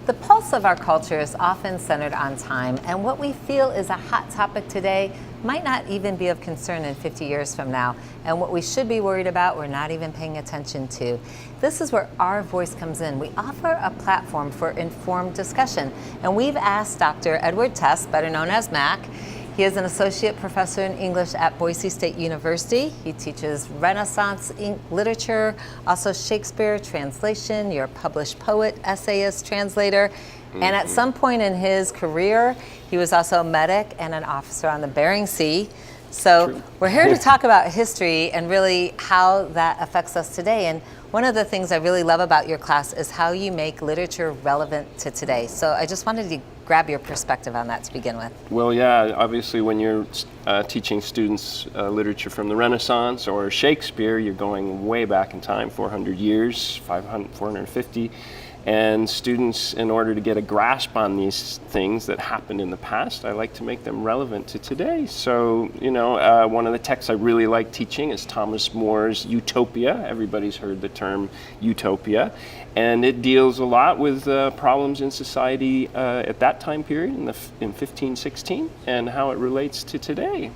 The pulse of our culture is often centered on time, and what we feel is a hot topic today might not even be of concern in 50 years from now, and what we should be worried about we're not even paying attention to. This is where our voice comes in. We offer a platform for informed discussion, and we've asked Dr. Edward Tess, better known as Mac. He is an associate professor in English at Boise State University. He teaches Renaissance literature, also Shakespeare translation. You're a published poet, essayist, translator. And at some point in his career, he was also a medic and an officer on the Bering Sea. So we're here to talk about history and really how that affects us today. And one of the things I really love about your class is how you make literature relevant to today. So I just wanted to grab your perspective on that to begin with. Well, yeah, obviously when you're teaching students literature from the Renaissance or Shakespeare, you're going way back in time, 400 years, 450. And students, in order to get a grasp on these things that happened in the past, I like to make them relevant to today. So, one of the texts I really like teaching is Thomas More's Utopia. Everybody's heard the term utopia. And it deals a lot with problems in society at that time period, in 1516, and how it relates to today.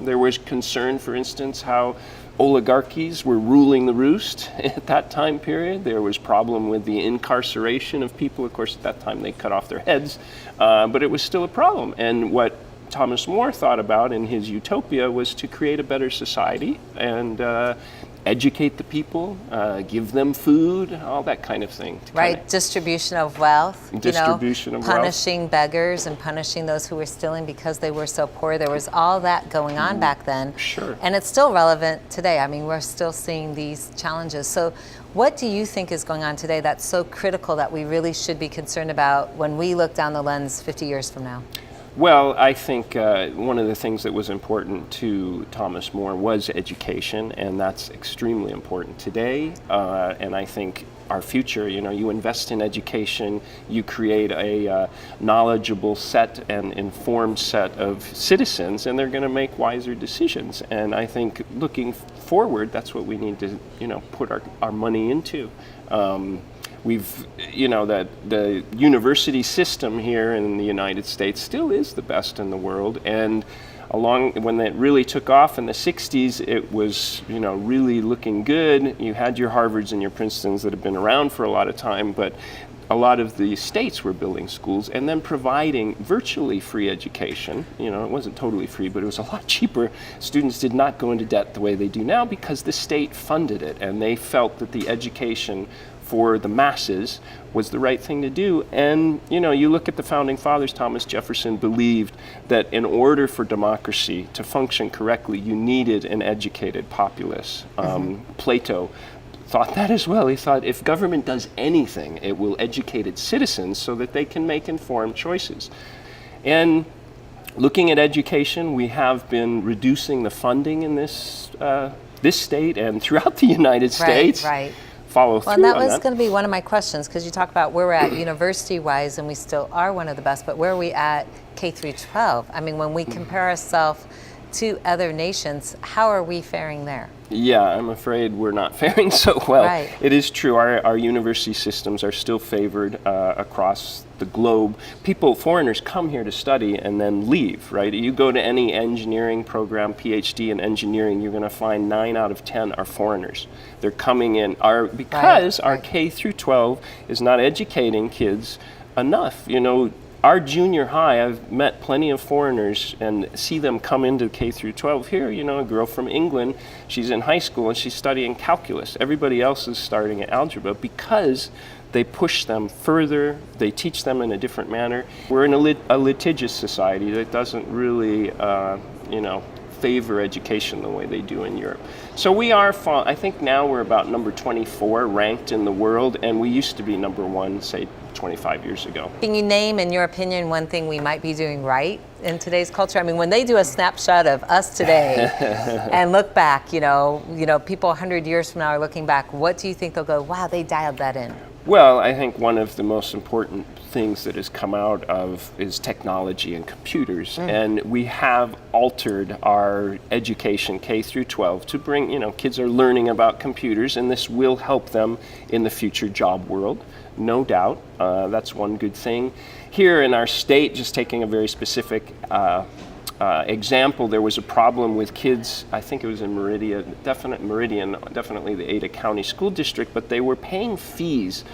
There was concern, for instance, how oligarchies were ruling the roost at that time period. There was problem with the incarceration of people. Of course, at that time they cut off their heads, but it was still a problem. And what Thomas More thought about in his Utopia was to create a better society and educate the people, give them food, all that kind of thing. Right, distribution of wealth. Distribution of wealth. Punishing beggars and punishing those who were stealing because they were so poor. There was all that going on back then. Sure. And it's still relevant today. I mean, we're still seeing these challenges. So what do you think is going on today that's so critical that we really should be concerned about when we look down the lens 50 years from now? Well, I think one of the things that was important to Thomas More was education, and that's extremely important today. And I think our future, you invest in education, you create a knowledgeable set and informed set of citizens, and they're going to make wiser decisions. And I think looking forward, that's what we need to, put our money into. That the university system here in the United States still is the best in the world, and when it really took off in the 60s, it was, really looking good. You had your Harvards and your Princetons that have been around for a lot of time, but a lot of the states were building schools and then providing virtually free education. It wasn't totally free, but it was a lot cheaper. Students did not go into debt the way they do now because the state funded it, and they felt that the education for the masses was the right thing to do. And you look at the founding fathers. Thomas Jefferson believed that in order for democracy to function correctly, you needed an educated populace. Plato thought that as well. He thought if government does anything, it will educate its citizens so that they can make informed choices. And looking at education, we have been reducing the funding in this state and throughout the United States. Right. Follow through on that. Well, was going to be one of my questions, because you talk about where we're at university-wise, and we still are one of the best, but where are we at K through 12? I mean, when we compare ourselves to other nations, how are we faring there? Yeah, I'm afraid we're not faring so well. Right. It is true. Our university systems are still favored across the globe. Foreigners come here to study and then leave, right? You go to any engineering program, PhD in engineering, you're going to find 9 out of 10 are foreigners. They're coming in because our K through 12 is not educating kids enough. Our junior high, I've met plenty of foreigners and see them come into K through 12 here. A girl from England, she's in high school and she's studying calculus. Everybody else is starting at algebra because they push them further, they teach them in a different manner. We're in a litigious society that doesn't really, favor education the way they do in Europe. So we are, I think now we're about number 24 ranked in the world, and we used to be number 1, say, 25 years ago. Can you name, in your opinion, one thing we might be doing right in today's culture? I mean, when they do a snapshot of us today and look back, people 100 years from now are looking back, what do you think they'll go, wow, they dialed that in? Well, I think one of the most important things that has come out of is technology and computers. And we have altered our education K through 12 to bring, kids are learning about computers, and this will help them in the future job world, no doubt. That's one good thing. Here in our state, just taking a very specific example, there was a problem with kids, I think it was in Meridian, definitely the Ada County School District, but they were paying fees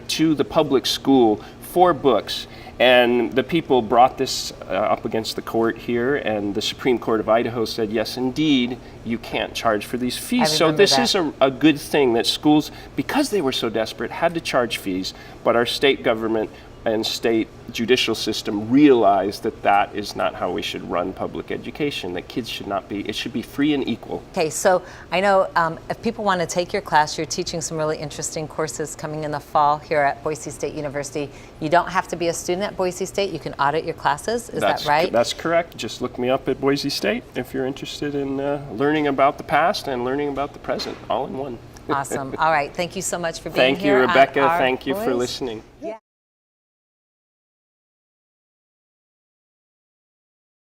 to the public school for books. And the people brought this up against the court here, and the Supreme Court of Idaho said, yes, indeed, you can't charge for these fees. So this is a good thing that schools, because they were so desperate, had to charge fees, but our state government and state judicial system realized that that is not how we should run public education, that kids should not be, it should be free and equal. Okay, so I know if people want to take your class, you're teaching some really interesting courses coming in the fall here at Boise State University. You don't have to be a student at Boise State, you can audit your classes, is that right? That's correct. Just look me up at Boise State if you're interested in learning about the past and learning about the present, all in one. Awesome. All right, thank you so much for being here. Thank you, Rebecca. Thank you for listening. Yeah.